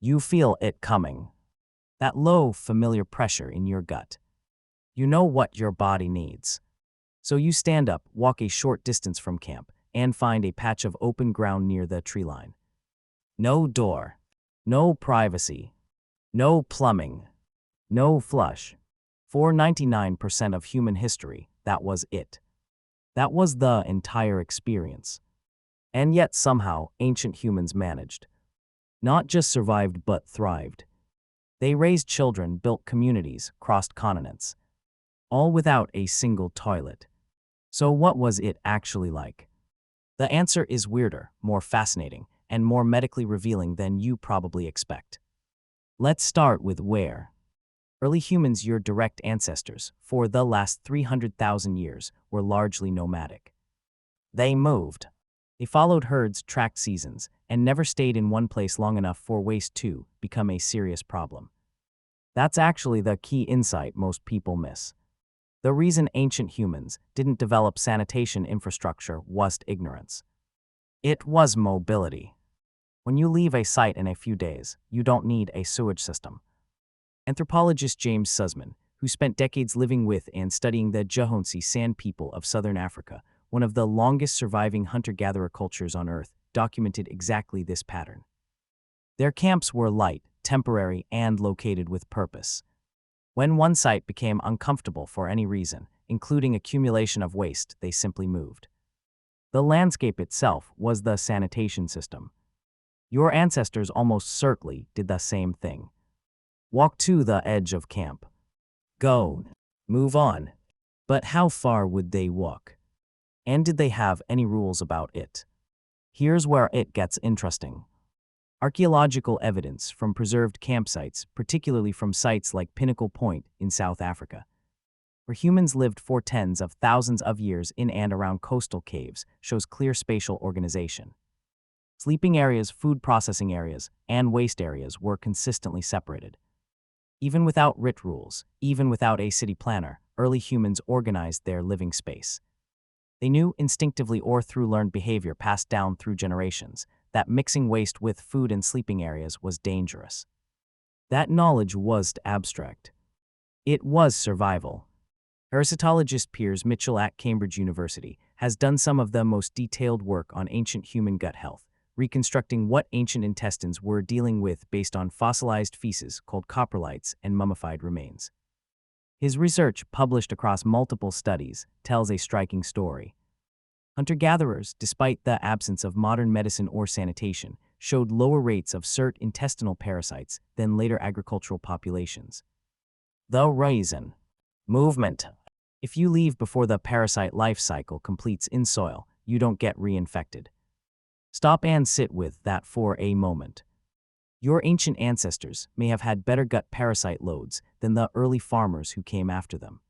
You feel it coming. That low, familiar pressure in your gut. You know what your body needs. So you stand up, walk a short distance from camp, and find a patch of open ground near the tree line. No door. No privacy. No plumbing. No flush. For 99% of human history, that was it. That was the entire experience. And yet somehow, ancient humans managed. Not just survived but thrived. They raised children, built communities, crossed continents. All without a single toilet. So what was it actually like? The answer is weirder, more fascinating, and more medically revealing than you probably expect. Let's start with where. Early humans, your direct ancestors, for the last 300,000 years, were largely nomadic. They moved. They followed herds, tracked seasons, and never stayed in one place long enough for waste to become a serious problem. That's actually the key insight most people miss. The reason ancient humans didn't develop sanitation infrastructure wasn't ignorance. It was mobility. When you leave a site in a few days, you don't need a sewage system. Anthropologist James Sussman, who spent decades living with and studying the Jahonsi Sand people of southern Africa, one of the longest surviving hunter-gatherer cultures on Earth, documented exactly this pattern. Their camps were light, temporary, and located with purpose. When one site became uncomfortable for any reason, including accumulation of waste, they simply moved. The landscape itself was the sanitation system. Your ancestors almost certainly did the same thing. Walk to the edge of camp. Go. Move on. But how far would they walk? And did they have any rules about it? Here's where it gets interesting. Archaeological evidence from preserved campsites, particularly from sites like Pinnacle Point in South Africa, where humans lived for tens of thousands of years in and around coastal caves, shows clear spatial organization. Sleeping areas, food processing areas, and waste areas were consistently separated. Even without writ rules, even without a city planner, early humans organized their living space. They knew instinctively or through learned behavior passed down through generations that mixing waste with food and sleeping areas was dangerous. That knowledge wasn't abstract. It was survival. Parasitologist Piers Mitchell at Cambridge University has done some of the most detailed work on ancient human gut health, reconstructing what ancient intestines were dealing with based on fossilized feces called coprolites and mummified remains. His research, published across multiple studies, tells a striking story. Hunter-gatherers, despite the absence of modern medicine or sanitation, showed lower rates of certain intestinal parasites than later agricultural populations. The reason: movement. If you leave before the parasite life cycle completes in soil, you don't get reinfected. Stop and sit with that for a moment. Your ancient ancestors may have had better gut parasite loads than the early farmers who came after them.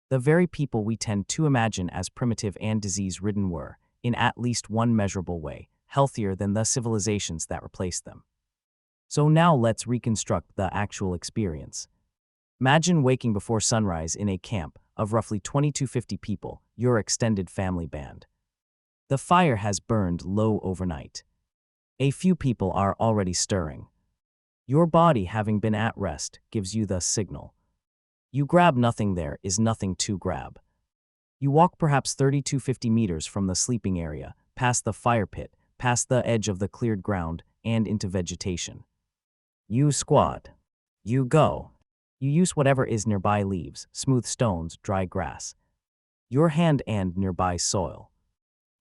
The very people we tend to imagine as primitive and disease-ridden were, in at least one measurable way, healthier than the civilizations that replaced them. So now let's reconstruct the actual experience. Imagine waking before sunrise in a camp of roughly 2,250 people, your extended family band. The fire has burned low overnight. A few people are already stirring. Your body, having been at rest, gives you the signal. You grab nothing, there is nothing to grab. You walk perhaps 30 to 50 meters from the sleeping area, past the fire pit, past the edge of the cleared ground, and into vegetation. You squat. You go. You use whatever is nearby: leaves, smooth stones, dry grass. Your hand and nearby soil.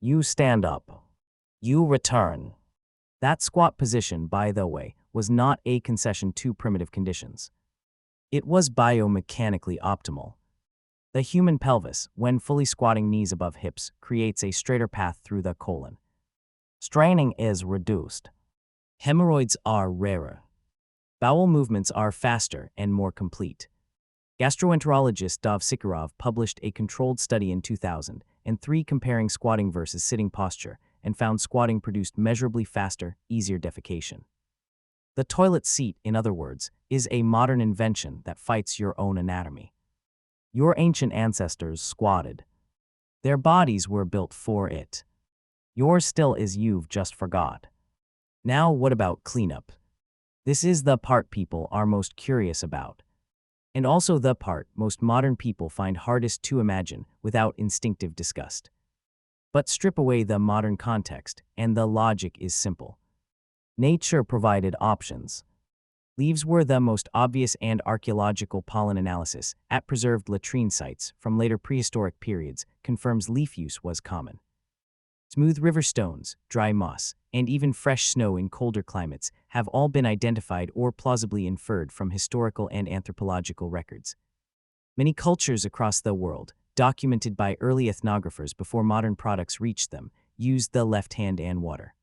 You stand up. You return. That squat position, by the way, was not a concession to primitive conditions. It was biomechanically optimal. The human pelvis, when fully squatting knees above hips, creates a straighter path through the colon. Straining is reduced. Hemorrhoids are rarer. Bowel movements are faster and more complete. Gastroenterologist Dov Sikirov published a controlled study in 2003 comparing squatting versus sitting posture and found squatting produced measurably faster, easier defecation. The toilet seat, in other words, is a modern invention that fights your own anatomy. Your ancient ancestors squatted. Their bodies were built for it. Yours still is, you've just forgot. Now what about cleanup? This is the part people are most curious about, and also the part most modern people find hardest to imagine without instinctive disgust. But strip away the modern context, and the logic is simple. Nature provided options. Leaves were the most obvious, and archaeological pollen analysis at preserved latrine sites from later prehistoric periods confirms leaf use was common. Smooth river stones, dry moss, and even fresh snow in colder climates have all been identified or plausibly inferred from historical and anthropological records. Many cultures across the world, documented by early ethnographers before modern products reached them, used the left hand and water.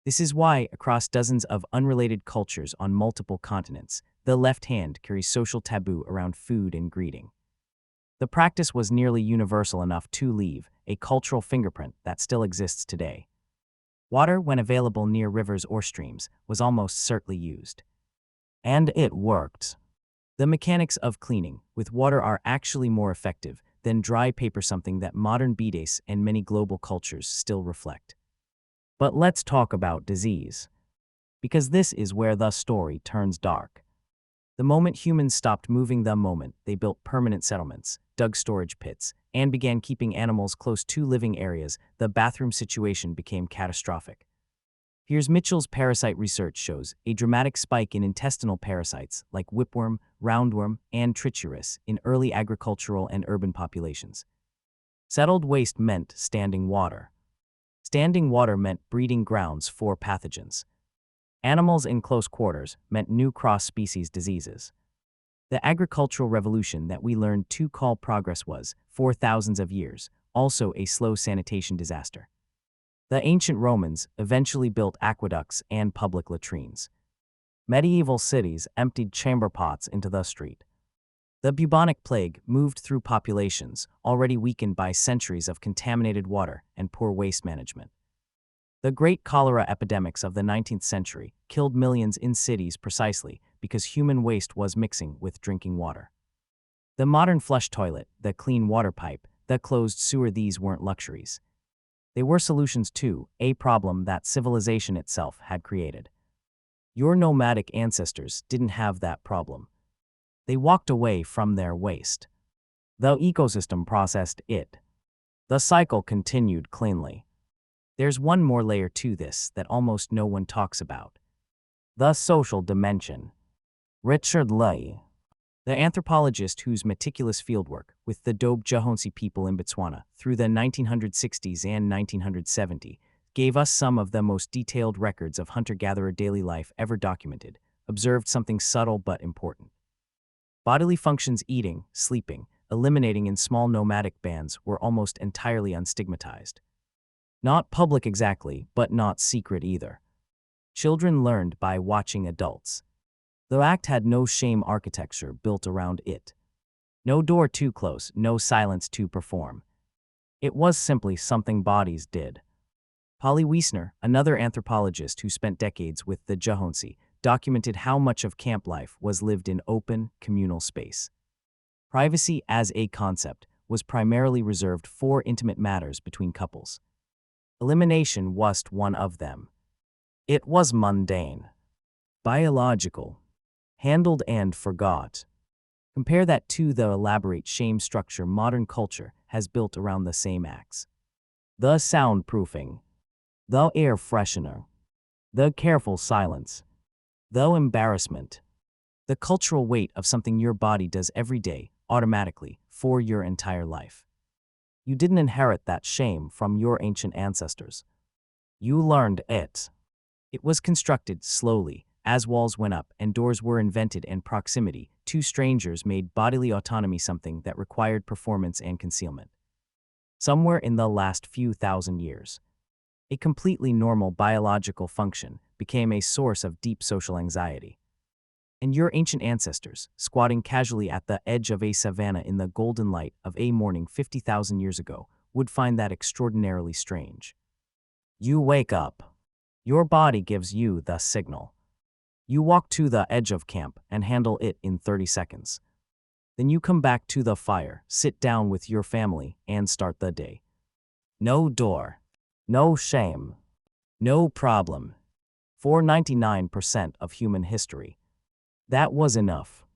This is why, across dozens of unrelated cultures on multiple continents, the left hand carries social taboo around food and greeting. The practice was nearly universal enough to leave a cultural fingerprint that still exists today. Water, when available near rivers or streams, was almost certainly used. And it worked. The mechanics of cleaning with water are actually more effective than dry paper, something that modern bidets and many global cultures still reflect. But let's talk about disease, because this is where the story turns dark. The moment humans stopped moving, the moment they built permanent settlements, dug storage pits, and began keeping animals close to living areas, the bathroom situation became catastrophic. Here's Mitchell's parasite research shows a dramatic spike in intestinal parasites like whipworm, roundworm, and trichuris in early agricultural and urban populations. Settled waste meant standing water. Standing water meant breeding grounds for pathogens. Animals in close quarters meant new cross-species diseases. The agricultural revolution that we learned to call progress was, for thousands of years, also a slow sanitation disaster. The ancient Romans eventually built aqueducts and public latrines. Medieval cities emptied chamber pots into the street. The bubonic plague moved through populations already weakened by centuries of contaminated water and poor waste management. The great cholera epidemics of the 19th century killed millions in cities precisely because human waste was mixing with drinking water. The modern flush toilet, the clean water pipe, the closed sewer, these weren't luxuries. They were solutions to a problem that civilization itself had created. Your nomadic ancestors didn't have that problem. They walked away from their waste. The ecosystem processed it. The cycle continued cleanly. There's one more layer to this that almost no one talks about. The social dimension. Richard Leigh, the anthropologist whose meticulous fieldwork with the Dobe-Johansi people in Botswana through the 1960s and 1970 gave us some of the most detailed records of hunter-gatherer daily life ever documented, observed something subtle but important. Bodily functions, eating, sleeping, eliminating in small nomadic bands, were almost entirely unstigmatized. Not public exactly, but not secret either. Children learned by watching adults. The act had no shame architecture built around it. No door too close, no silence to perform. It was simply something bodies did. Polly Wiesner, another anthropologist who spent decades with the Johansi, documented how much of camp life was lived in open, communal space. Privacy as a concept was primarily reserved for intimate matters between couples. Elimination wasn't one of them. It was mundane, biological, handled and forgot. Compare that to the elaborate shame structure modern culture has built around the same acts. The soundproofing, the air freshener, the careful silence, the embarrassment, the cultural weight of something your body does every day, automatically, for your entire life. You didn't inherit that shame from your ancient ancestors. You learned it. It was constructed slowly, as walls went up and doors were invented, and proximity to strangers made bodily autonomy something that required performance and concealment. Somewhere in the last few thousand years, a completely normal biological function became a source of deep social anxiety. And your ancient ancestors, squatting casually at the edge of a savanna in the golden light of a morning 50,000 years ago, would find that extraordinarily strange. You wake up. Your body gives you the signal. You walk to the edge of camp and handle it in 30 seconds. Then you come back to the fire, sit down with your family, and start the day. No door. No shame. No problem. for 99% of human history. That was enough.